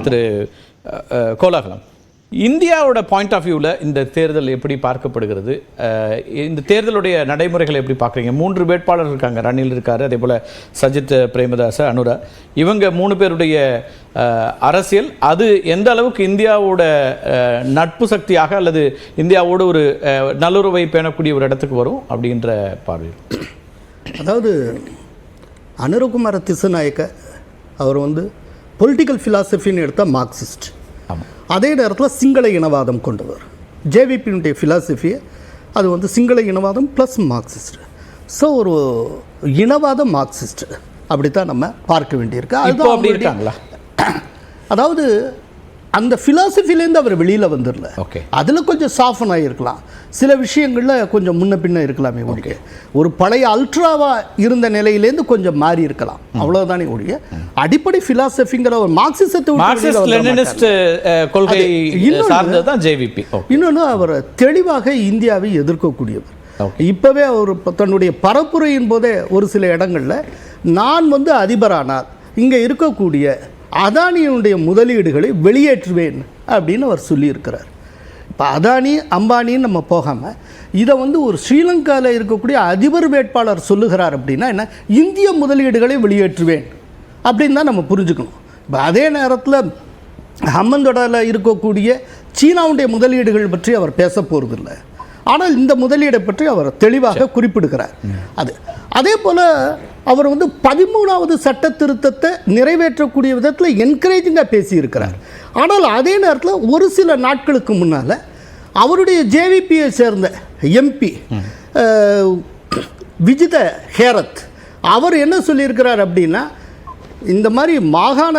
திரு கோலாகலம், இந்தியாவோட point of வியூவில் இந்த தேர்தல் எப்படி பார்க்கப்படுகிறது? இந்த தேர்தலுடைய நடைமுறைகளை எப்படி பார்க்குறீங்க? 3 வேட்பாளர் இருக்காங்க. ரணில் இருக்கார், அதே போல் சஜித் பிரேமதாச, அனுரா, இவங்க 3 பேருடைய அரசியல் அது எந்த அளவுக்கு இந்தியாவோட நட்பு சக்தியாக அல்லது இந்தியாவோடு ஒரு நல்லுறவை பேணக்கூடிய ஒரு இடத்துக்கு வரும் அப்படின்ற பார்வை? அதாவது அனுரகுமார திசுநாயக்க அவர் பொலிட்டிக்கல் ஃபிலாசபின்னு எடுத்தால் மார்க்சிஸ்ட், அதே நேரத்தில் சிங்கள இனவாதம் கொண்டவர். ஜேவிபியினுடைய ஃபிலாசபியை அது சிங்கள இனவாதம் ப்ளஸ் மார்க்சிஸ்ட். ஸோ ஒரு இனவாத மார்க்சிஸ்ட் அப்படித்தான் நம்ம பார்க்க வேண்டியிருக்கு. அதுதான் அப்படி இருக்காங்களா? அதாவது அந்த ஃபிலாசபிலேருந்து அவர் வெளியில் வந்துடல. அதில் கொஞ்சம் சாஃபன் ஆகிருக்கலாம், சில விஷயங்களில் கொஞ்சம் முன்ன பின்ன இருக்கலாமே ஒழிய ஒரு பழைய அல்ட்ராவாக இருந்த நிலையிலேருந்து கொஞ்சம் மாறி இருக்கலாம், அவ்வளோதானே ஒழிய அடிப்படை ஃபிலாசபிங்கிற ஒரு மார்க்சிசத்தை இன்னொன்று அவர் தெளிவாக இந்தியாவை எதிர்க்கக்கூடியவர். இப்போவே அவர் தன்னுடைய பரப்புரையின் போதே ஒரு சில இடங்களில் நான் அதிபரானால் இங்கே இருக்கக்கூடிய அதானியினுடைய முதலீடுகளை வெளியேற்றுவேன் அப்படின்னு அவர் சொல்லியிருக்கிறார். இப்போ அதானி அம்பானின்னு நம்ம போகாமல் இதை ஒரு ஸ்ரீலங்காவில் இருக்கக்கூடிய அதிபர் வேட்பாளர் சொல்லுகிறார் அப்படின்னா என்ன, இந்திய முதலீடுகளை வெளியேற்றுவேன் அப்படின்னு தான் நம்ம புரிஞ்சுக்கணும். இப்போ அதே நேரத்தில் ஹம்மந்தோடாவில் இருக்கக்கூடிய சீனாவுடைய முதலீடுகள் பற்றி அவர் பேச போகிறதில்லை, ஆனால் இந்த முதலீடை பற்றி அவர் தெளிவாக குறிப்பிடுகிறார். அதே போல் அவர் 13வது சட்ட திருத்தத்தை நிறைவேற்றக்கூடிய விதத்தில் என்கரேஜிங்காக பேசியிருக்கிறார். ஆனால் அதே நேரத்தில் ஒரு சில நாட்களுக்கு முன்னால் அவருடைய ஜேவிபியை சேர்ந்த எம்பி விஜித ஹேரத் அவர் என்ன சொல்லியிருக்கிறார் அப்படின்னா, இந்த மாதிரி மாகாண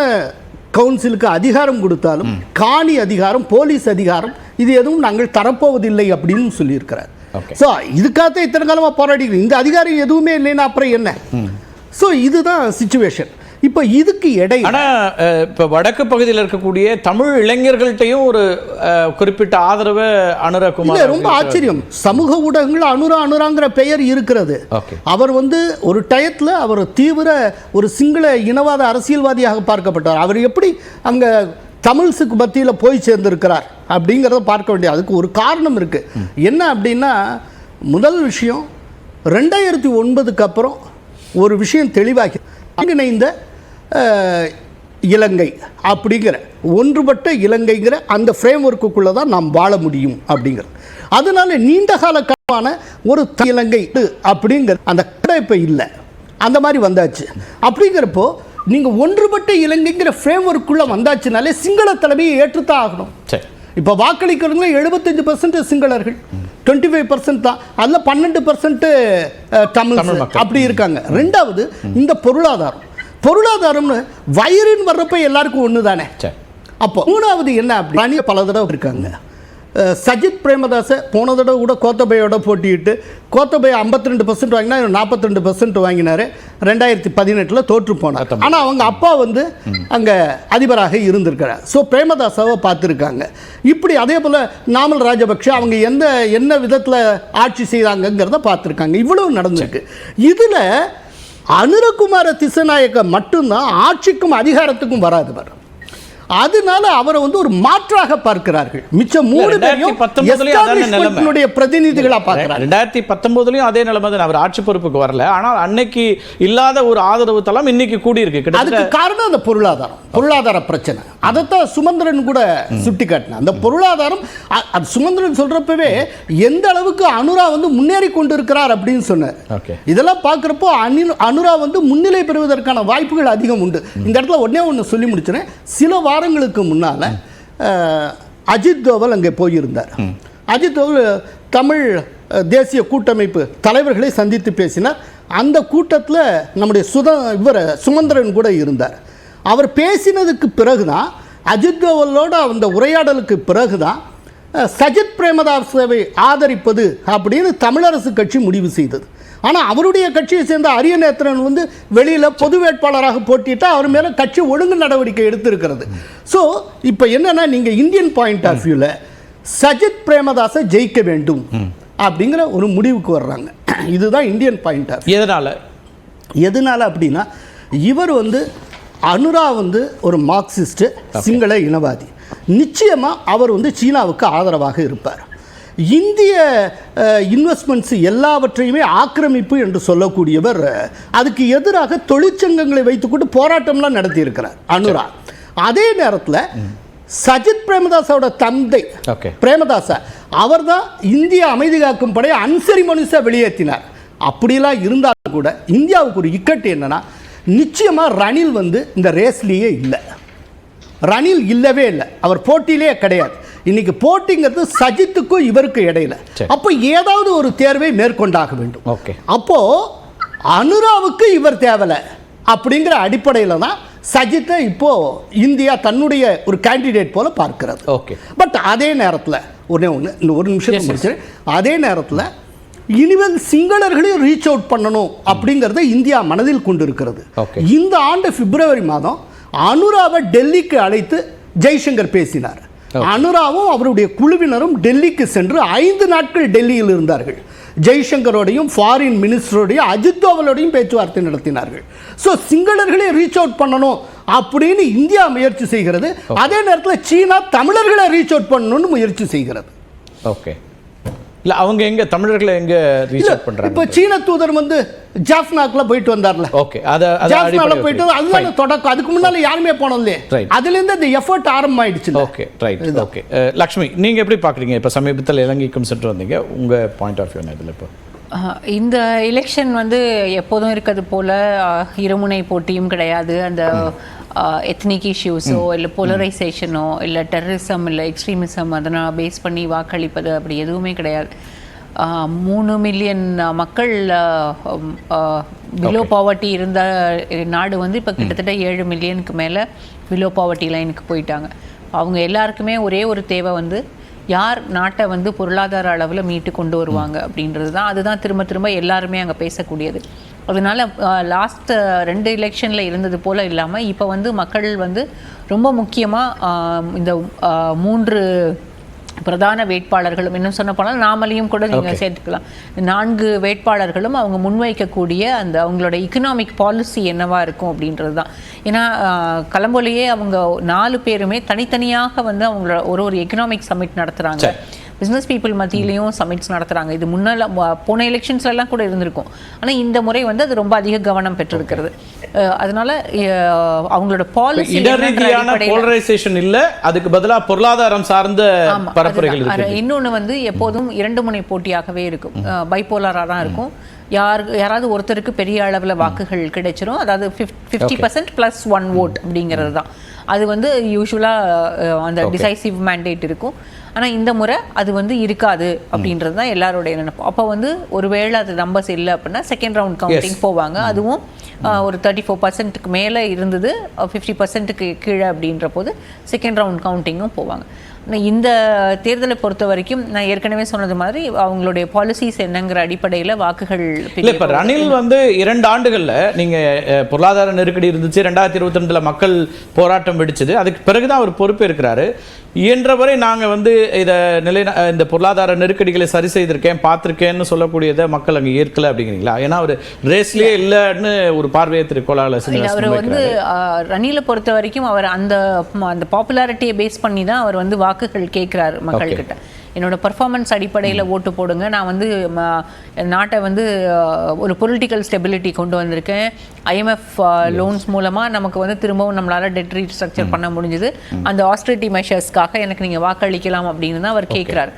கவுன்சிலுக்கு அதிகாரம் கொடுத்தாலும் காணி அதிகாரம், போலீஸ் அதிகாரம் இது எதுவும் நாங்கள் தரப்போவதில்லை அப்படின்னு சொல்லியிருக்கிறார். ஸோ இதுக்காகத்தான் இத்தனை காலமாக போராடிக்கிறோம், இந்த அதிகாரம் எதுவுமே இல்லைன்னா அப்புறம் என்ன? ஸோ இதுதான் சிச்சுவேஷன். இப்போ இதுக்கு இடையே இப்போ வடக்கு பகுதியில் இருக்கக்கூடிய தமிழ் இளைஞர்கள்ட்டையும் ஒரு குறிப்பிட்ட ஆதரவை அனுரகுமார், ரொம்ப ஆச்சரியம், சமூக ஊடகங்கள் அனுராங்கிற பெயர் இருக்கிறது. அவர் ஒரு டயத்தில் அவர் தீவிர ஒரு சிங்கள இனவாத அரசியல்வாதியாக பார்க்கப்பட்டார். அவர் எப்படி அங்கே தமிழ்ஸுக்கு மத்தியில் போய் சேர்ந்திருக்கிறார் அப்படிங்கிறத பார்க்க வேண்டிய அதுக்கு ஒரு காரணம் இருக்குது. என்ன அப்படின்னா, முதல் விஷயம் 2009க்கு அப்புறம் ஒரு விஷயம் தெளிவாகி ஒருங்கிணைந்த இலங்கை அப்படிங்கிற ஒன்றுபட்ட இலங்கைங்கிற அந்த ஃப்ரேம் ஒர்க்குள்ளே தான் நாம் வாழ முடியும் அப்படிங்கிறது. அதனால நீண்ட காலமான ஒரு இலங்கை அப்படிங்கிற அந்த கடை இப்போ இல்லை, அந்த மாதிரி வந்தாச்சு. அப்படிங்கிறப்போ நீங்கள் ஒன்றுபட்ட இலங்கைங்கிற ஃப்ரேம் ஒர்க்குள்ளே வந்தாச்சுனாலே சிங்கள தலைமையை ஏற்றுத்தான் ஆகணும். இப்போ வாக்களிக்கிறவங்களே 75% சிங்களர்கள், 25% தான், அதில் 12% தமிழ் அப்படி இருக்காங்க. ரெண்டாவது இந்த பொருளாதாரம்னு வயிறுன்னு வர்றப்ப எல்லாருக்கும் ஒன்று தானே. அப்போ மூணாவது என்ன அப்படி பல தடவை இருக்காங்க. சஜித் பிரேமதாச போன தடவை கூட கோத்தபையோட போட்டிட்டு கோத்தபை 52% வாங்கினா 42% வாங்கினார். 2018 தோற்று போனார். ஆனால் அவங்க அப்பா அங்கே அதிபராக இருந்திருக்கிறார். ஸோ பிரேமதாசாவை பார்த்துருக்காங்க. இப்படி அதே போல் நாமல் ராஜபக்ஷ அவங்க என்ன விதத்தில் ஆட்சி செய்தாங்கிறத பார்த்துருக்காங்க. இவ்வளவு நடந்திருக்கு. இதில் அனுரகுமார திசுநாயக்க மட்டும்தான் ஆட்சிக்கும் அதிகாரத்துக்கும் வராதவர். அதனால அவரை ஒரு மாற்றாக பார்க்கிறார்கள். மிச்ச 3 பேரையும் பிரதிநிதிகளா பார்க்கிறார். 2019 அதே நிலைமை தான். அவர் ஆட்சி பொறுப்புக்கு வரல, ஆனால் அன்னைக்கு இல்லாத ஒரு ஆதரவு தளம் இன்னைக்கு கூடி இருக்கு. அதுக்கு காரணம் அந்த பொருளாதார பிரச்சனை. அதைத்தான் சுமந்திரன் கூட சுட்டி காட்டினார். அந்த பொருளாதாரம் அது சுமந்திரன் சொல்றப்பவே எந்த அளவுக்கு அனுரா முன்னேறி கொண்டு இருக்கிறார் அப்படின்னு சொன்னார். இதெல்லாம் பார்க்கிறப்போ அனுரா முன்னிலை பெறுவதற்கான வாய்ப்புகள் அதிகம் உண்டு. இந்த இடத்துல ஒண்ணு சொல்லி முடிச்சுறேன். சில வாரங்களுக்கு முன்னால் அஜித் தோவல் அங்கே போயிருந்தார். அஜித் தோவல் தமிழ் தேசிய கூட்டமைப்பு தலைவர்களை சந்தித்து பேசினார். அந்த கூட்டத்தில் நம்முடைய சுமந்திரன் கூட இருந்தார். அவர் பேசினதுக்கு பிறகுதான், அஜித் தோவலோட அந்த உரையாடலுக்கு பிறகுதான் சஜித் பிரேமதாசவை ஆதரிப்பது அப்படின்னு தமிழரசு கட்சி முடிவு செய்தது. ஆனால் அவருடைய கட்சியை சேர்ந்த அரியநேத்திரன் வெளியில் பொது வேட்பாளராக போட்டிட்டா அவர் மேலே கட்சி ஒழுங்கு நடவடிக்கை எடுத்திருக்கிறது. ஸோ இப்போ என்னன்னா, நீங்கள் இந்தியன் பாயிண்ட் ஆஃப் வியூவில் சஜித் பிரேமதாசை ஜெயிக்க வேண்டும் அப்படிங்கிற ஒரு முடிவுக்கு வர்றாங்க. இதுதான் இந்தியன் பாயிண்ட் ஆஃப் வியூ. எதனால அப்படின்னா, இவர் அனுரா வந்து ஒரு மார்க்சிஸ்ட் சிங்கள இனவாதி. நிச்சயமாக அவர் வந்து சீனாவுக்கு ஆதரவாக இருப்பார். இந்திய இன்வெஸ்ட்மெண்ட்ஸ் எல்லாவற்றையுமே ஆக்கிரமிப்பு என்று சொல்லக்கூடியவர். அதுக்கு எதிராக தொழிற்சங்கங்களை வைத்துக்கொண்டு போராட்டம்லாம் நடத்தியிருக்கிறார் அனுரா. அதே நேரத்தில் சஜித் பிரேமதாசோட தந்தை பிரேமதாச அவர் தான் இந்திய அமைதி காக்கும் படையை அன்செரிமோனிஸா வெளியேற்றினார். அப்படிலாம் இருந்தாலும் கூட இந்தியாவுக்கு ஒரு இக்கட்டு என்னன்னா, நிச்சயமாக ரணில் வந்து இந்த ரேஸ்லேயே இல்லை. ரணில் இல்லவே இல்லை, அவர் போட்டியிலே கிடையாது. இன்னைக்கு போட்டிங்கிறது சஜித்துக்கும் இவருக்கு இடையில. அப்போ ஏதாவது ஒரு தேர்வை மேற்கொண்டாக வேண்டும். அப்போ அனுராவுக்கு இவர் தேவலை அப்படிங்கிற அடிப்படையில் தான் சஜித்தை இப்போ இந்தியா தன்னுடைய ஒரு கேண்டிடேட் போல பார்க்கிறது. பட் அதே நேரத்தில் ஒரு நிமிஷம் முடிச்சு, அதே நேரத்தில் இனிமேல் சிங்களர்களையும் ரீச் அவுட் பண்ணணும் அப்படிங்கிறத இந்தியா மனதில் கொண்டு இருக்கிறது. இந்த ஆண்டு பிப்ரவரி மாதம் அனுராவை டெல்லிக்கு அழைத்து ஜெய்சங்கர் பேசினார். அனுராவும் அவருடைய குழுவினரும் டெல்லிக்கு சென்று 5 நாட்கள் டெல்லியில் இருந்தார்கள். ஜெய்சங்கரோடையும் ஃபாரின் மினிஸ்டரோடையும் அஜித் தோவலோடையும் பேச்சுவார்த்தை நடத்தினார்கள். ஸோ சிங்களர்களை ரீச் அவுட் பண்ணணும் அப்படின்னு இந்தியா முயற்சி செய்கிறது. அதே நேரத்தில் சீனா தமிழர்களை ரீச் அவுட் பண்ணணும்னு முயற்சி செய்கிறது. இல்லை, அவங்க எங்க தமிழர்களை எங்க ரீச் அவுட் பண்றாங்க? இப்போ சீன தூதர் வந்து ஜாஃப்னாக்குல போயிட்டு வந்தார்ல. ஜாஃப்னால போயிட்டு அதுதான் தொடக்கம். அதுக்கு முன்னால யாருமே போனதில்லையே. அதுல இருந்து அந்த எஃபர்ட் ஆரம்பமாயிடுச்சு. லக்ஷ்மி, நீங்க எப்படி பாக்குறீங்க? இப்ப சமீபத்தில் இலங்கைக்கும் சென்று வந்தீங்க, உங்க பாயிண்ட் ஆஃப் வியூ இதில் இப்போ இந்த எலெக்ஷன் வந்து எப்போதும் இருக்கிறது போல இருமுனை போட்டியும் கிடையாது. அந்த எத்னிக் இஷ்யூஸோ இல்லை போலரைசேஷனோ இல்லை டெரரிசம் இல்லை எக்ஸ்ட்ரீமிசம் அதனால் பேஸ் பண்ணி வாக்களிப்பது அப்படி எதுவுமே கிடையாது. 3 மில்லியன் மக்கள் பிலோ பாவர்ட்டி இருந்த நாடு வந்து இப்போ கிட்டத்தட்ட 7 மில்லியனுக்கு மேலே பிலோ பாவர்ட்டி லைனுக்கு போயிட்டாங்க. அவங்க எல்லாருக்குமே ஒரே ஒரு தேவை வந்து யார் நாட்டை வந்து பொருளாதார அளவில் மீட்டு கொண்டு வருவாங்க அப்படின்றது தான். அதுதான் திரும்ப திரும்ப எல்லாருமே அங்கே பேசக்கூடியது. அதனால லாஸ்ட் 2 எலெக்ஷனில் இருந்தது போல் இல்லாமல் இப்போ வந்து மக்கள் வந்து ரொம்ப முக்கியமாக இந்த 3 பிரதான வேட்பாளர்களும், இன்னும் சொன்ன போனால் நாமலையும் கூட நீங்கள் சேர்த்துக்கலாம், 4 வேட்பாளர்களும் அவங்க முன்வைக்கக்கூடிய அந்த அவங்களோட இக்கனாமிக் பாலிசி என்னவா இருக்கும் அப்படின்றது தான். ஏன்னா கொலம்போலேயே அவங்க 4 பேருமே தனித்தனியாக வந்து அவங்களோட ஒரு எக்கனாமிக் சமிட் நடத்துகிறாங்க. பிஸ்னஸ் பீப்புள் மத்தியிலையும் சமிட்ஸ் நடத்துகிறாங்க. இது முன்னால் போன எலெக்ஷன்ஸ்லாம் கூட இருந்திருக்கும். ஆனால் இந்த முறை வந்து அது ரொம்ப அதிக கவனம் பெற்றிருக்கிறது. அதனால அவங்களோட பாலிசி போலரைசேஷன் இல்ல, அதுக்கு பதிலா பொருளாதாரம் சார்ந்த பரப்புரைகள் இருக்கு. இன்னொன்று வந்து எப்போதும் 2 முனை போட்டியாகவே இருக்கும், பைபோலராக தான் இருக்கும். யாராவது ஒருத்தருக்கு பெரிய அளவில் வாக்குகள் கிடைச்சிரும். அதாவது 50% + 1 vote அப்படிங்கிறது தான். அது வந்து யூஸ்வலாக அந்த டிசைசிவ் மேண்டேட் இருக்கும். ஆனால் இந்த முறை அது வந்து இருக்காது அப்படின்றது தான் எல்லாருடைய நினைப்பு. அப்போ வந்து ஒருவேளை அது நம்பர்ஸ் இல்லை அப்படின்னா செகண்ட் ரவுண்ட் கவுண்டிங் போவாங்க. அதுவும் ஒரு 34%க்கு மேலே இருந்தது, 50%க்கு கீழே அப்படின்ற போது செகண்ட் ரவுண்ட் கவுண்டிங்கும் போவாங்க. இந்த தேர்தலை பொறுத்த வரைக்கும் நான் ஏற்கனவே சொன்னது மாதிரி அவங்களுடைய பாலிசிஸ் என்னங்கிற அடிப்படையில் வாக்குகள் இப்போ ரணில் வந்து 2 ஆண்டுகளில் நீங்கள் பொருளாதார நெருக்கடி இருந்துச்சு, 2022 மக்கள் போராட்டம் வெடிச்சது, அதுக்கு பிறகுதான் அவர் பொறுப்பு இருக்கிறாரு. இயன்றவரை நாங்கள் வந்து இந்த பொருளாதார நெருக்கடிகளை சரி செய்திருக்கேன், பார்த்துருக்கேன்னு சொல்லக்கூடியதை மக்கள் அங்கே ஏற்கலை அப்படிங்கிறீங்களா? ஏன்னா அவர் ரேஸ்லேயே இல்லைன்னு ஒரு பார்வையை திருக்கோளால அவர் வந்து ரணிலை பொறுத்த வரைக்கும் அவர் அந்த பாப்புலாரிட்டியை பேஸ் பண்ணி தான் அவர் வந்து வாக்குகள் கேட்குறாரு மக்கள்கிட்ட. என்னோட பர்ஃபார்மன்ஸ் அடிப்படையில் ஓட்டு போடுங்க, நான் வந்து நாட்டை வந்து ஒரு பொலிட்டிக்கல் ஸ்டெபிலிட்டி கொண்டு வந்திருக்கேன், IMF லோன்ஸ் மூலமாக நமக்கு வந்து திரும்பவும் நம்மளால் டெட் ரீஸ்ட்ரக்சர் பண்ண முடிஞ்சுது, அந்த ஆஸ்டரிட்டி மெஷர்ஸ்க்காக எனக்கு நீங்கள் வாக்களிக்கலாம் அப்படின்னு தான் அவர் கேட்குறாரு.